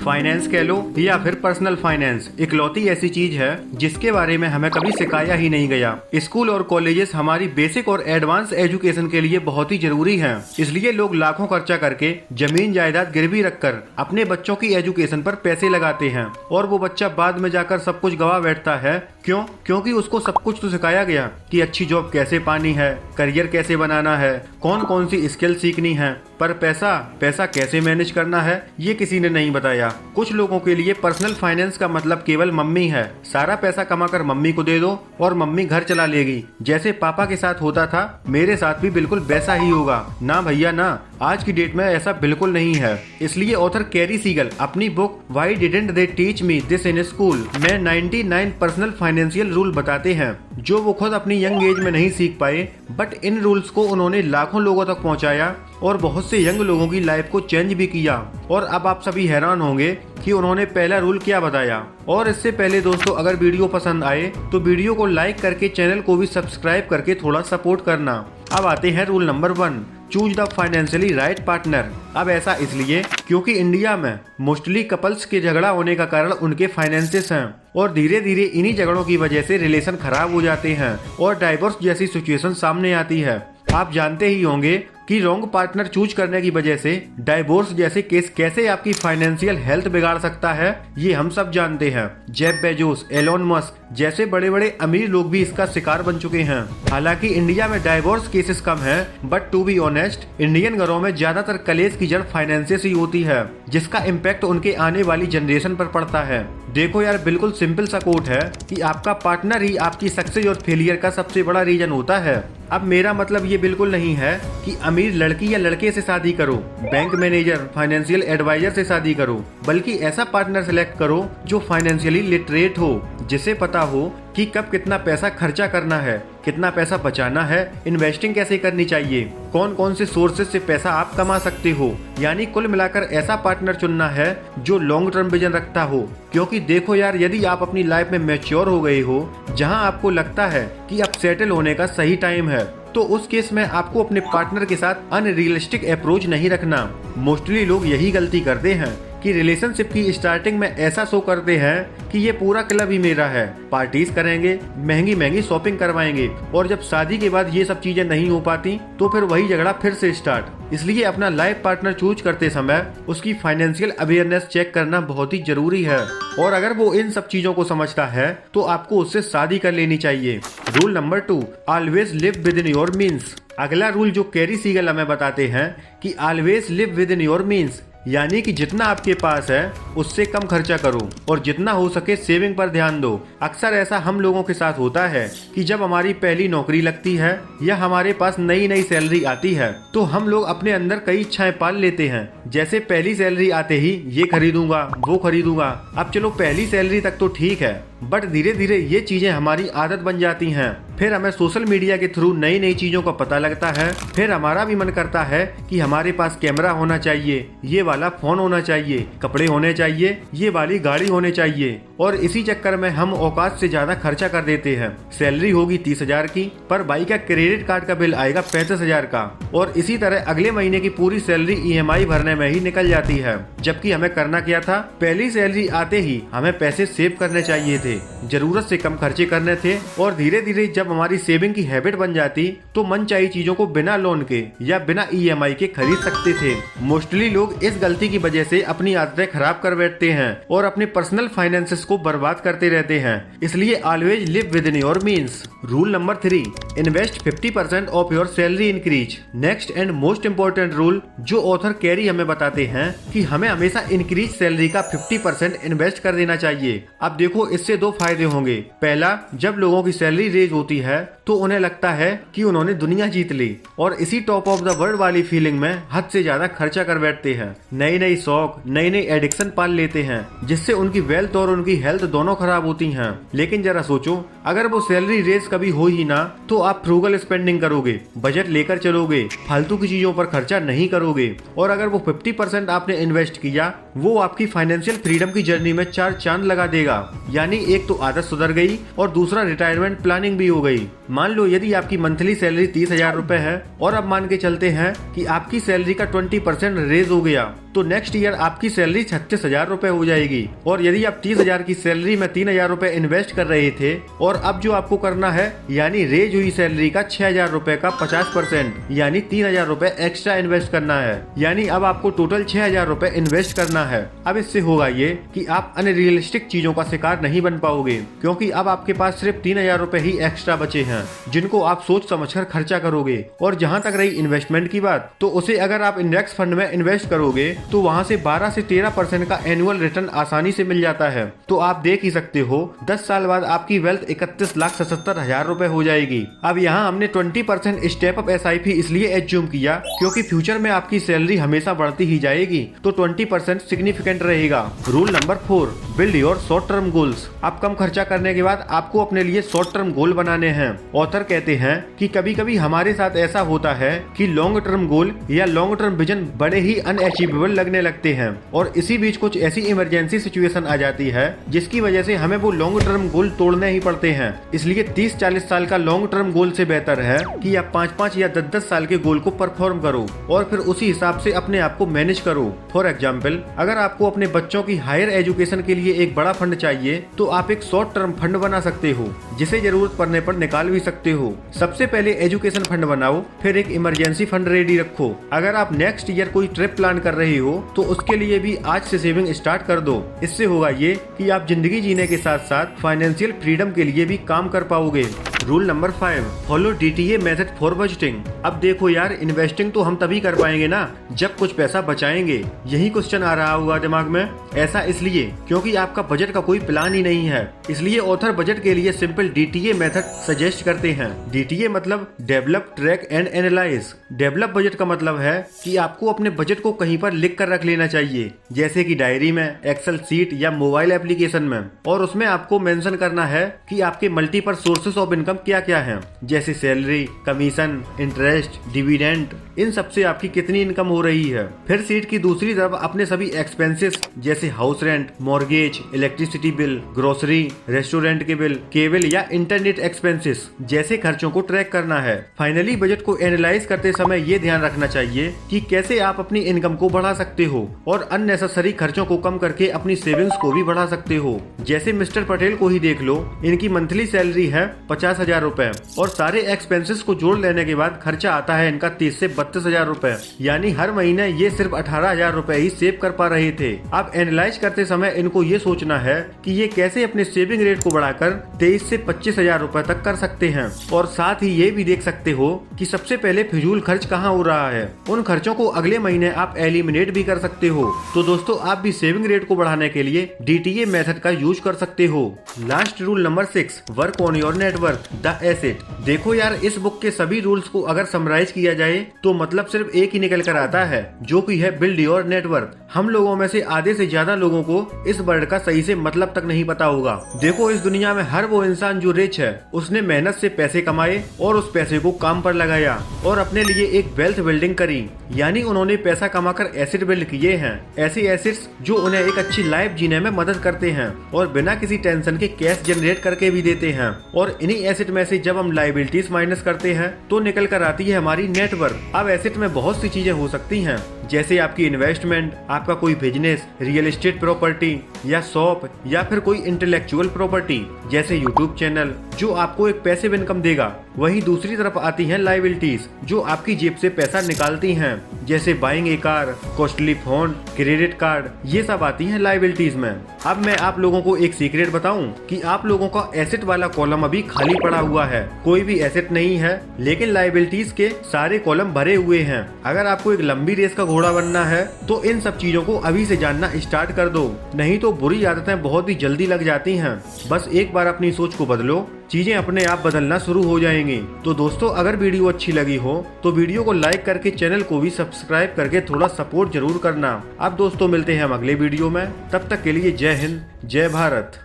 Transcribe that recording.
Finance कह लो या फिर पर्सनल फाइनेंस, इकलौती ऐसी चीज है जिसके बारे में हमें कभी सिखाया ही नहीं गया। स्कूल और कॉलेजेस हमारी बेसिक और एडवांस एजुकेशन के लिए बहुत ही जरूरी हैं। इसलिए लोग लाखों खर्चा करके जमीन जायदाद गिरवी रखकर अपने बच्चों की एजुकेशन पर पैसे लगाते हैं और वो बच्चा बाद में जाकर सब कुछ गवा बैठता है। क्यों? क्योंकि उसको सब कुछ तो सिखाया गया कि अच्छी जॉब कैसे पानी है, करियर कैसे बनाना है, कौन कौन सी स्किल सीखनी है, पर पैसा कैसे मैनेज करना है ये किसी ने नहीं बताया। कुछ लोगों के लिए पर्सनल फाइनेंस का मतलब केवल मम्मी है। सारा पैसा कमाकर मम्मी को दे दो और मम्मी घर चला लेगी। जैसे पापा के साथ होता था मेरे साथ भी बिल्कुल वैसा ही होगा। ना भैया ना, आज की डेट में ऐसा बिल्कुल नहीं है। इसलिए ऑथर कैरी सीगल अपनी book why didn't they teach me this in school में 99 पर्सनल फाइनेंशियल रूल बताते हैं जो वो खुद अपनी यंग एज में नहीं सीख पाए, बट इन रूल्स को उन्होंने लाखों लोगों तक पहुंचाया और बहुत से यंग लोगों की लाइफ को चेंज भी किया। और अब आप सभी हैरान होंगे कि उन्होंने पहला रूल क्या बताया। और इससे पहले दोस्तों, अगर वीडियो पसंद आए तो वीडियो को लाइक करके चैनल को भी सब्सक्राइब करके थोड़ा सपोर्ट करना। अब आते हैं rule number 1, choose the financially right partner. अब ऐसा इसलिए क्योंकि इंडिया में मोस्टली कपल्स के झगड़ा होने का कारण उनके फाइनेंसेस हैं और धीरे धीरे इन्हीं झगड़ों की वजह से रिलेशन खराब हो जाते हैं और डाइवोर्स जैसी सिचुएशन सामने आती है। आप जानते ही होंगे कि रॉन्ग पार्टनर चूज करने की वजह से डाइवोर्स जैसे केस कैसे आपकी फाइनेंशियल हेल्थ बिगाड़ सकता है, ये हम सब जानते हैं। जेफ बेजोस, एलोन मस्क जैसे बड़े बड़े अमीर लोग भी इसका शिकार बन चुके हैं। हालांकि इंडिया में डाइवोर्स केसेस कम हैं, but to be honest Indian घरों में ज्यादातर कलेश की जड़ फाइनेंसेस ही होती है, जिसका इम्पैक्ट उनके आने वाली जनरेशन पर पड़ता है। देखो यार, बिल्कुल सिंपल सा कोट है कि आपका पार्टनर ही आपकी सक्सेस और फेलियर का सबसे बड़ा रीजन होता है। अब मेरा मतलब ये बिल्कुल नहीं है कि अमीर लड़की या लड़के से शादी करो, बैंक मैनेजर, फाइनेंशियल एडवाइजर से शादी करो, बल्कि ऐसा पार्टनर सेलेक्ट करो जो फाइनेंशियली लिटरेट हो, जिसे पता हो कि कब कितना पैसा खर्चा करना है, कितना पैसा बचाना है, इन्वेस्टिंग कैसे करनी चाहिए, कौन कौन से सोर्सेज से पैसा आप कमा सकते हो। यानी कुल मिलाकर ऐसा पार्टनर चुनना है जो लॉन्ग टर्म विजन रखता हो। क्योंकि देखो यार, यदि आप अपनी लाइफ में मैच्योर हो गए हो, जहां आपको लगता है कि अब सेटल होने का सही टाइम है, तो उस केस में आपको अपने पार्टनर के साथ अनरियलिस्टिक अप्रोच नहीं रखना। मोस्टली लोग यही गलती करते हैं कि रिलेशनशिप की स्टार्टिंग में ऐसा शो करते हैं कि ये पूरा क्लब ही मेरा है, पार्टीज करेंगे, महंगी महंगी शॉपिंग करवाएंगे, और जब शादी के बाद ये सब चीजें नहीं हो पाती तो फिर वही झगड़ा फिर से स्टार्ट। इसलिए अपना लाइफ पार्टनर चूज करते समय उसकी फाइनेंशियल अवेयरनेस चेक करना बहुत ही जरूरी है, और अगर वो इन सब चीजों को समझता है तो आपको उससे शादी कर लेनी चाहिए। Rule number 2, always live with in your means. अगला रूल जो कैरी सीगल हमें बताते हैं कि always live with in your means, यानी कि जितना आपके पास है उससे कम खर्चा करो और जितना हो सके सेविंग पर ध्यान दो। अक्सर ऐसा हम लोगों के साथ होता है कि जब हमारी पहली नौकरी लगती है या हमारे पास नई नई सैलरी आती है तो हम लोग अपने अंदर कई इच्छाएं पाल लेते हैं। जैसे पहली सैलरी आते ही ये खरीदूंगा, वो खरीदूंगा। अब चलो पहली सैलरी तक तो ठीक है, बट धीरे धीरे ये चीजें हमारी आदत बन जाती हैं। फिर हमें सोशल मीडिया के थ्रू नई नई चीजों का पता लगता है। फिर हमारा भी मन करता है कि हमारे पास कैमरा होना चाहिए, ये वाला फोन होना चाहिए, कपड़े होने चाहिए, ये वाली गाड़ी होने चाहिए, और इसी चक्कर में हम औकात से ज्यादा खर्चा कर देते हैं। सैलरी होगी 30,000 की, पर भाई का क्रेडिट कार्ड का बिल आएगा 35,000 का, और इसी तरह अगले महीने की पूरी सैलरी EMI भरने में ही निकल जाती है। जबकि हमें करना क्या था, पहली सैलरी आते ही हमें पैसे सेव करने चाहिए थे, जरूरत से कम खर्चे करने थे, और धीरे धीरे जब हमारी सेविंग की हैबिट बन जाती तो मनचाही चीजों को बिना लोन के या बिना EMI के खरीद सकते थे। मोस्टली लोग इस गलती की वजह से अपनी आदतें खराब कर बैठते हैं और अपने पर्सनल फाइनेंसेस को बर्बाद करते रहते हैं। इसलिए always live with in your means. Rule number 3, invest 50% of your salary increase. Next and most important rule जो ऑथर कैरी हमें बताते हैं कि हमें हमेशा इंक्रीज सैलरी का 50% इन्वेस्ट कर देना चाहिए। अब देखो, इससे दो फायदे होंगे। पहला, जब लोगों की सैलरी रेज होती है तो उन्हें लगता है कि उन्होंने दुनिया जीत ली, और इसी टॉप ऑफ द वर्ल्ड वाली फीलिंग में हद से ज्यादा खर्चा कर बैठते हैं। नई नई शौक, नई नई एडिक्शन पाल लेते हैं, जिससे उनकी वेल्थ और उनकी हेल्थ दोनों खराब होती हैं। लेकिन जरा सोचो, अगर वो सैलरी रेज कभी हो ही ना तो आप फ्रूगल स्पेंडिंग करोगे, बजट लेकर चलोगे, फालतू की चीजों पर खर्चा नहीं करोगे, और अगर वो 50% आपने इन्वेस्ट किया वो आपकी फाइनेंशियल फ्रीडम की जर्नी में 4 चांद लगा देगा। यानी एक तो आदत सुधर गई और दूसरा रिटायरमेंट प्लानिंग भी हो गई। मान लो यदि आपकी मंथली सैलरी 30,000 रुपए है और अब मान के चलते हैं कि आपकी सैलरी का 20% रेज हो गया, तो नेक्स्ट ईयर आपकी सैलरी 36,000 रुपए हो जाएगी। और यदि आप 30,000 की सैलरी में 3,000 रुपए इन्वेस्ट कर रहे थे और अब जो आपको करना है यानी रेज हुई सैलरी का 6,000 रुपए का 50% यानी 3,000 रुपए एक्स्ट्रा इन्वेस्ट करना है। यानी अब आपको टोटल 6,000 रुपए इन्वेस्ट करना है। अब इससे होगा ये कि आप अनरियलिस्टिक चीजों का शिकार नहीं बन पाओगे, क्योंकि अब आपके पास सिर्फ 3,000 रुपए ही एक्स्ट्रा बचे हैं जिनको आप सोच समझकर खर्चा करोगे। और जहां तक रही इन्वेस्टमेंट की बात, तो उसे अगर आप इंडेक्स फंड में इन्वेस्ट करोगे तो वहां से 12 से 13% का एनुअल रिटर्न आसानी से मिल जाता है। तो आप देख ही सकते हो 10 साल बाद आपकी वेल्थ 31,77,000 रुपए हो जाएगी। अब यहाँ हमने 20% स्टेप अप SIP इसलिए एज्यूम किया क्योंकि फ्यूचर में आपकी सैलरी हमेशा बढ़ती ही जाएगी, तो 20% सिग्निफिकेंट रहेगा। Rule number 4, build your short term goals. अब कम खर्चा करने के बाद आपको अपने लिए शॉर्ट टर्म गोल बनाने हैं। ऑथर कहते हैं कि कभी कभी हमारे साथ ऐसा होता है कि लॉन्ग टर्म गोल या लॉन्ग टर्म विजन बड़े ही अनअचीवेबल लगने लगते हैं और इसी बीच कुछ ऐसी इमरजेंसी सिचुएशन आ जाती है जिसकी वजह से हमें वो लॉन्ग टर्म गोल तोड़ने ही पड़ते हैं। इसलिए 30-40 साल का लॉन्ग टर्म गोल से बेहतर है कि आप 5-5 या 10-10 साल के गोल को परफॉर्म करो और फिर उसी हिसाब से अपने आप को मैनेज करो। फॉर एग्जाम्पल, अगर आपको अपने बच्चों की हायर एजुकेशन के लिए एक बड़ा फंड चाहिए तो आप एक शॉर्ट टर्म फंड बना सकते हो जिसे जरूरत पड़ने पर निकाल भी सकते हो। सबसे पहले एजुकेशन फंड बनाओ, फिर एक इमरजेंसी फंड रेडी रखो। अगर आप नेक्स्ट ईयर कोई ट्रिप प्लान कर रहे हो तो उसके लिए भी आज से सेविंग स्टार्ट कर दो। इससे होगा ये कि आप जिंदगी जीने के साथ साथ फाइनेंशियल फ्रीडम के लिए भी काम कर पाओगे। Rule number 5, follow DTA method for budgeting. अब देखो यार, इन्वेस्टिंग तो हम तभी कर पाएंगे ना जब कुछ पैसा बचाएंगे। यही क्वेश्चन आ रहा होगा दिमाग में। ऐसा इसलिए क्योंकि आपका बजट का कोई प्लान ही नहीं है। इसलिए ऑथर बजट के लिए सिंपल DTA मेथड सजेस्ट करते हैं। DTA मतलब develop, track and analyse. Develop budget का मतलब है कि आपको अपने बजट को कहीं पर लिख कर रख लेना चाहिए, जैसे कि डायरी में, एक्सेल शीट या मोबाइल एप्लीकेशन में, और उसमें आपको मेंशन करना है कि आपके मल्टीपल सोर्सेस ऑफ इनकम क्या क्या हैं, जैसे सैलरी, कमीशन, इंटरेस्ट, डिविडेंड, इन सब से आपकी कितनी इनकम हो रही है। फिर शीट की दूसरी तरफ अपने सभी एक्सपेंसेस जैसे house rent, mortgage, electricity bill, grocery, restaurant के बिल, केबल या इंटरनेट एक्सपेंसेस जैसे खर्चों को ट्रैक करना है। फाइनली बजट को एनालाइज करते समय ये ध्यान रखना चाहिए कि कैसे आप अपनी इनकम को बढ़ा सकते हो और अननेसेसरी खर्चों को कम करके अपनी सेविंग्स को भी बढ़ा सकते हो। जैसे मिस्टर पटेल को ही देख लो, इनकी मंथली सैलरी है 50,000 रुपए और सारे एक्सपेंसेस को जोड़ लेने के बाद खर्चा आता है इनका 30 से 32,000 रुपए, यानी हर महीने ये सिर्फ 18,000 रुपए ही सेव कर पा रहे थे। अब एनालाइज करते समय इनको ये सोचना है कि ये कैसे अपने सेविंग रेट को बढ़ाकर 23 से 25,000 रुपए तक कर सकते हैं, और साथ ही ये भी देख सकते हो कि सबसे पहले फिजूल खर्च कहाँ हो रहा है। उन खर्चों को अगले महीने आप एलिमिनेट भी कर सकते हो। तो दोस्तों, आप भी सेविंग रेट को बढ़ाने के लिए DTA मेथड का यूज कर सकते हो। Last rule number 6, work on your network the asset. देखो यार, इस बुक के सभी रूल्स को अगर समराइज किया जाए तो मतलब सिर्फ एक ही निकल कर आता है, जो कि है बिल्ड योर नेटवर्क। हम लोगों में से आधे से ज्यादा लोगों को इस वर्ड का सही से मतलब तक नहीं पता होगा। देखो, इस दुनिया में हर वो इंसान जो रिच है उसने मेहनत से पैसे कमाए और उस पैसे को काम पर लगाया और अपने लिए एक वेल्थ बिल्डिंग करी, यानी उन्होंने पैसा कमाकर एसेट बिल्ड किए हैं। ऐसे एसेट्स जो उन्हें एक अच्छी लाइफ जीने में मदद करते हैं और बिना किसी टेंशन के कैश जनरेट करके भी देते हैं। और इन्हीं एसेट में से जब हम लायबिलिटीज माइनस करते हैं तो निकल कर आती है हमारी नेटवर्थ। अब एसेट में बहुत सी चीजें हो सकती हैं, जैसे आपकी इन्वेस्टमेंट, आपका कोई बिजनेस, रियल एस्टेट प्रॉपर्टी या शॉप, या फिर कोई इंटेलेक्चुअल प्रॉपर्टी जैसे यूट्यूब चैनल जो आपको एक पैसिव इनकम देगा। वही दूसरी तरफ आती हैं लायबिलिटीज जो आपकी जेब से पैसा निकालती हैं, जैसे बाइंग ए car, costly phone, credit card, ये सब आती हैं लायबिलिटीज में। अब मैं आप लोगों को एक सीक्रेट बताऊं कि आप लोगों का एसेट वाला कॉलम अभी खाली पड़ा हुआ है, कोई भी एसेट नहीं है, लेकिन लायबिलिटीज के सारे कॉलम भरे हुए हैं। अगर आपको एक लंबी रेस का घोड़ा बनना है तो इन सब चीजों को अभी से जानना स्टार्ट कर दो, नहीं तो बुरी आदतें बहुत ही जल्दी लग जाती हैं। बस एक बार अपनी सोच को बदलो, चीजें अपने आप बदलना शुरू हो जाएंगी। तो दोस्तों, अगर वीडियो अच्छी लगी हो तो वीडियो को लाइक करके चैनल को भी सब्सक्राइब करके थोड़ा सपोर्ट जरूर करना। अब दोस्तों, मिलते हैं हम अगले वीडियो में, तब तक के लिए जय हिंद, जय भारत।